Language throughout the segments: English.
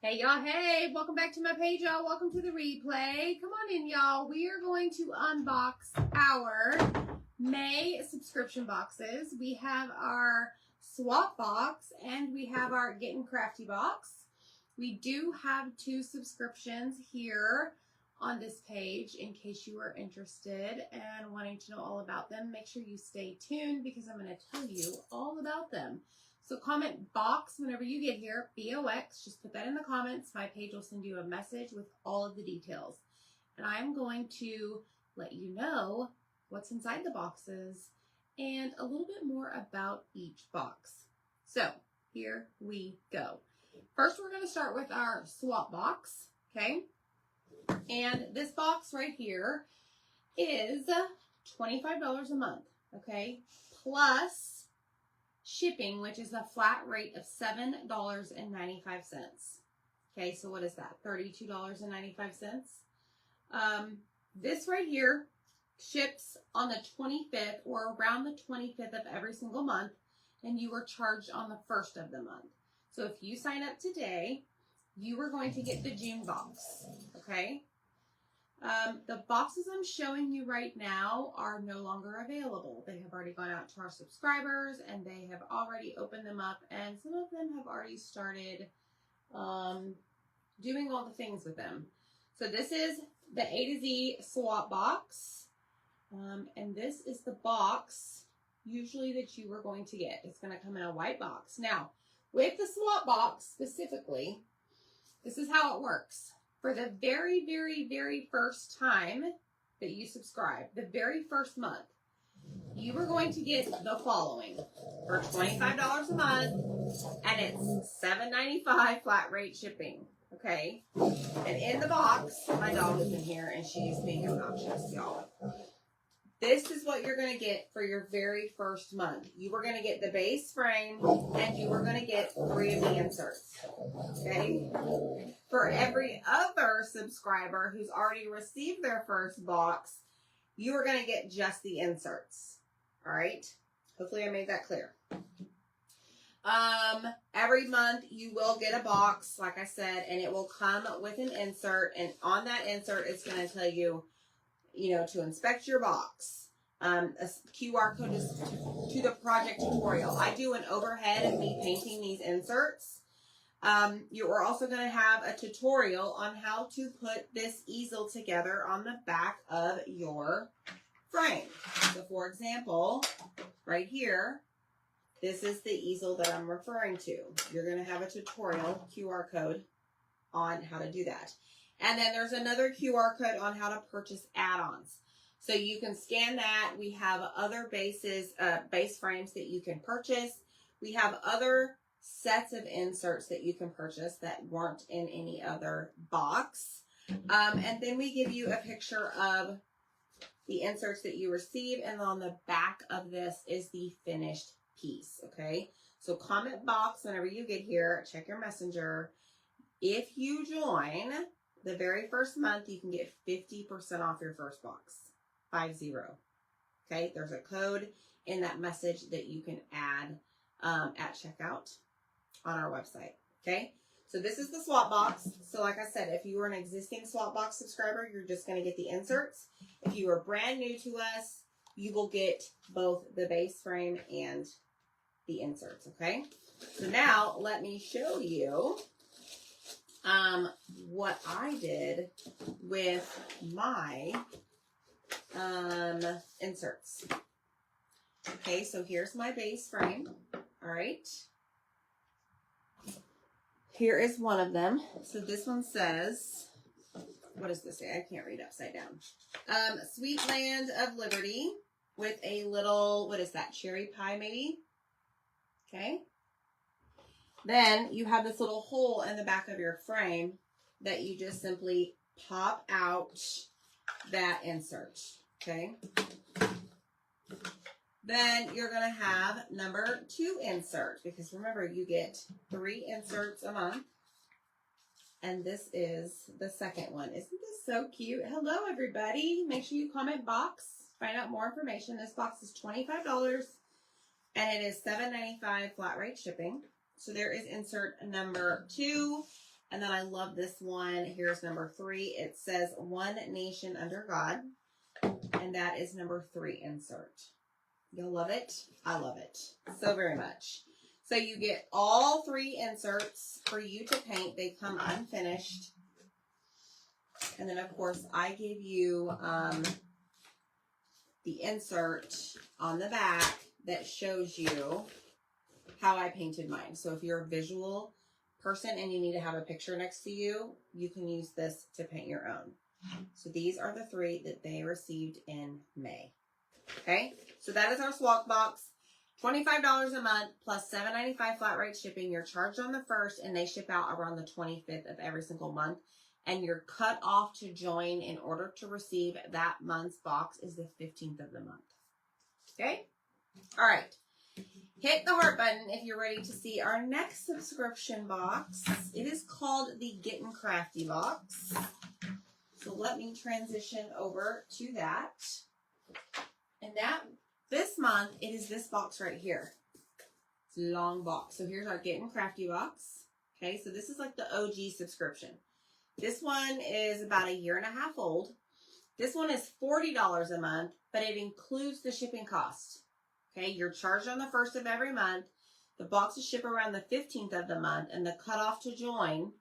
Hey y'all, hey, welcome back to my page, y'all. Welcome to the replay. Come on in, y'all. We are going to unbox our May subscription boxes. We have our swap box and we have our Getting Crafty box. We do have 2 subscriptions here on this page in case you are interested and wanting to know all about them. Make sure you stay tuned because I'm going to tell you all about them. So comment box whenever you get here, BOX, just put that in the comments. My page will send you a message with all of the details. And I'm going to let you know what's inside the boxes and a little bit more about each box. So here we go. First, we're going to start with our swap box, okay? And this box right here is $25 a month, okay? Plus shipping, which is a flat rate of $7.95. Okay, so what is that? $32.95. This right here ships on the 25th or around the 25th of every single month, and you are charged on the 1st of the month. So if you sign up today, you are going to get the June box, okay? The boxes I'm showing you right now are no longer available. They have already gone out to our subscribers and they have already opened them up, and some of them have already started doing all the things with them. So this is the A to Z swap box, and this is the box usually that you are going to get. It's going to come in a white box. Now, with the swap box specifically, this is how it works. For the very, very, very first time that you subscribe, the very first month, you are going to get the following for $25 a month, and it's $7.95 flat rate shipping, okay? And in the box, my dog is in here and she's being obnoxious, y'all. This is what you're going to get for your very first month. You are going to get the base frame and you are going to get 3 of the inserts, okay? For every other subscriber who's already received their first box, you are going to get just the inserts, all right? Hopefully I made that clear. Every month you will get a box, like I said, and it will come with an insert, and on that insert it's going to tell you, to inspect your box. A QR code is to the project tutorial. I do an overhead of me painting these inserts. You are also going to have a tutorial on how to put this easel together on the back of your frame. So for example, right here, this is the easel that I'm referring to. You're going to have a tutorial QR code on how to do that. And then there's another QR code on how to purchase add-ons. So you can scan that. We have other base frames that you can purchase. We have other sets of inserts that you can purchase that weren't in any other box. And then we give you a picture of the inserts that you receive. And on the back of this is the finished piece, okay? So comment box whenever you get here. Check your messenger. If you join the very first month, you can get 50% off your first box. 50. Okay, there's a code in that message that you can add at checkout on our website. Okay, so this is the swap box. So like I said, if you were an existing swap box subscriber, you're just going to get the inserts. If you are brand new to us, you will get both the base frame and the inserts. Okay, so now let me show you what I did with my inserts. Okay, so here's my base frame. All right. Here is one of them. So this one says, what does this say? I can't read upside down. Sweet Land of Liberty with a little, what is that? Cherry pie maybe? Okay. Then you have this little hole in the back of your frame that you just simply pop out that insert, okay? Then you're going to have number 2 insert, because remember, you get 3 inserts a month. And this is the second one. Isn't this so cute? Hello, everybody. Make sure you comment box. Find out more information. This box is $25, and it is $7.95 flat rate shipping. So there is insert number 2. And then I love this one. Here's number 3. It says One Nation Under God. And that is number 3 insert. You'll love it. I love it so very much. So you get all 3 inserts for you to paint. They come unfinished. And then, of course, I give you the insert on the back that shows you how I painted mine. So if you're a visual person and you need to have a picture next to you, you can use this to paint your own. So these are the 3 that they received in May. Okay, so that is our swag box. $25 a month plus $7.95 flat rate shipping. You're charged on the 1st and they ship out around the 25th of every single month. And your cut off to join in order to receive that month's box is the 15th of the month. Okay? All right. Hit the heart button if you're ready to see our next subscription box. It is called the Getting Crafty box. So let me transition over to that. And that, this month, it is this box right here. It's a long box. So here's our Getting Crafty box. Okay, so this is like the OG subscription. This one is about 1.5 years old. This one is $40 a month, but it includes the shipping cost. Okay, you're charged on the 1st of every month. The boxes ship around the 15th of the month, and the cutoff to join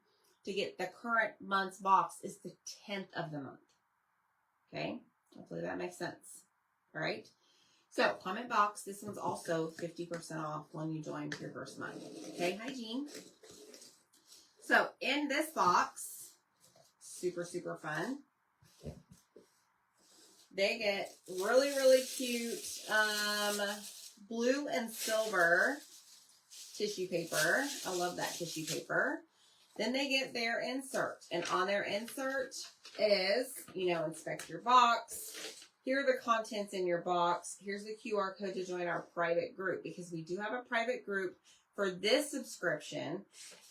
to get the current month's box is the 10th of the month. Okay, hopefully that makes sense. All right, so comment box. This one's also 50% off when you join your first month. Okay, hi Jean. So in this box, super, super fun. They get really, really cute blue and silver tissue paper. I love that tissue paper. Then they get their insert. And on their insert is, inspect your box. Here are the contents in your box. Here's the QR code to join our private group, because we do have a private group for this subscription.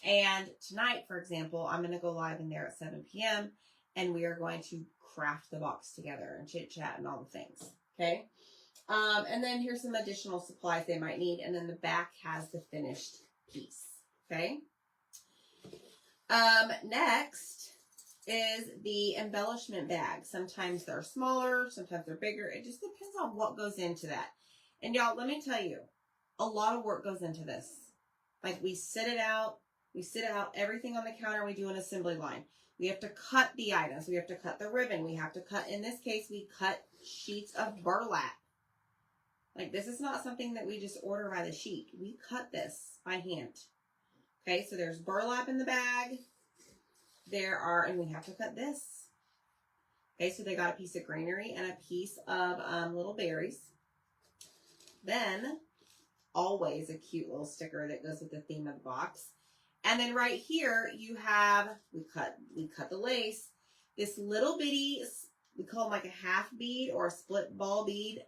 And tonight, for example, I'm going to go live in there at 7 p.m. and we are going to craft the box together and chit chat and all the things. Okay. And then here's some additional supplies they might need. And then the back has the finished piece. Okay. Next is the embellishment bag. Sometimes they're smaller, sometimes they're bigger. It just depends on what goes into that. And y'all, let me tell you, a lot of work goes into this. Like we sit out everything on the counter. We do an assembly line. We have to cut the items. We have to cut the ribbon. We have to cut, in this case, we cut sheets of burlap. Like this is not something that we just order by the sheet. We cut this by hand. Okay, so there's burlap in the bag. And we have to cut this. Okay, so they got a piece of greenery and a piece of little berries. Then, always a cute little sticker that goes with the theme of the box. And then right here, you have, we cut the lace. This little bitty, we call them like a half bead or a split ball bead,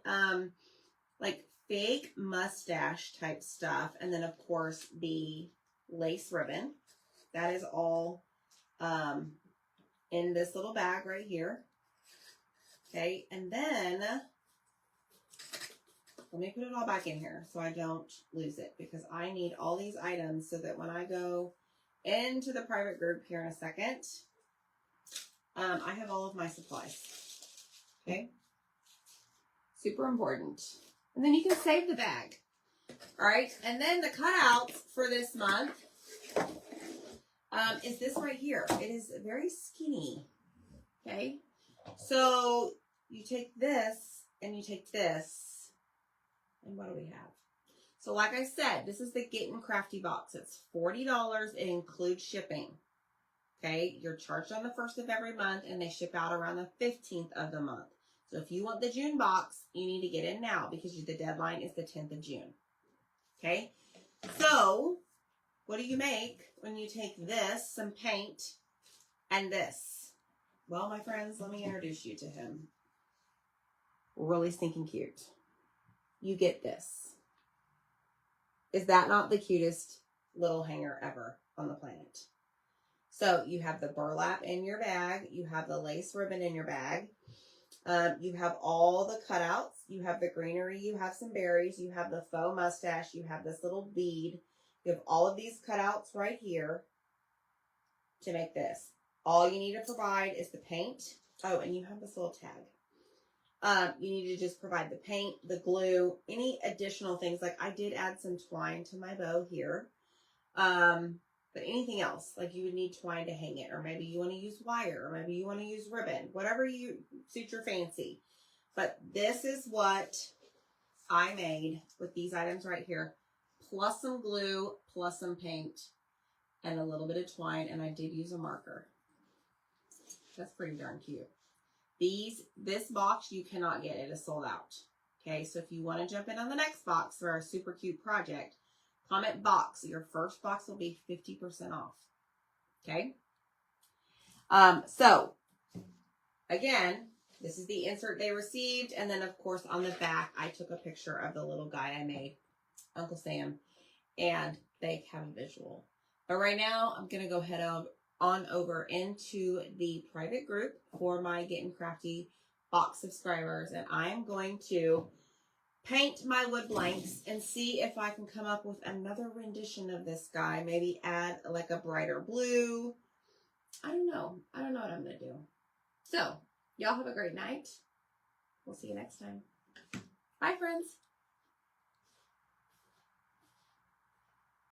like fake mustache type stuff. And then, of course, the lace ribbon. That is all in this little bag right here. Okay, and then let me put it all back in here so I don't lose it, because I need all these items so that when I go into the private group here in a second, I have all of my supplies. Okay, super important. And then you can save the bag. All right, and then the cutouts for this month is this right here. It is very skinny. Okay, so you take this and you take this. And what do we have? So like I said, this is the Getting Crafty box. It's $40. It includes shipping. Okay, you're charged on the 1st of every month and they ship out around the 15th of the month. So if you want the June box, you need to get in now because the deadline is the 10th of June. Okay, so what do you make when you take this, some paint, and this? Well, my friends, let me introduce you to him. Really stinking cute. You get this. Is that not the cutest little hanger ever on the planet? So you have the burlap in your bag. You have the lace ribbon in your bag. You have all the cutouts. You have the greenery. You have some berries. You have the faux mustache. You have this little bead. You have all of these cutouts right here. to make this. All you need to provide is the paint. Oh, and you have this little tag. You need to just provide the paint, the glue, any additional things. Like I did add some twine to my bow here. But anything else, like you would need twine to hang it, or maybe you want to use wire, or maybe you want to use ribbon, whatever you suit your fancy. But this is what I made with these items right here, plus some glue, plus some paint, and a little bit of twine, and I did use a marker. That's pretty darn cute. This box you cannot get, it is sold out. Okay, so if you want to jump in on the next box for our super cute project, comment box. Your first box will be 50% off. Okay. So again, this is the insert they received. And then of course on the back, I took a picture of the little guy I made, Uncle Sam, and they have a visual. But right now I'm going to go head on over into the private group for my Getting Crafty box subscribers. And I'm going to paint my wood blanks and see if I can come up with another rendition of this guy. Maybe add like a brighter blue. I don't know. I don't know what I'm going to do. So, y'all have a great night. We'll see you next time. Bye, friends.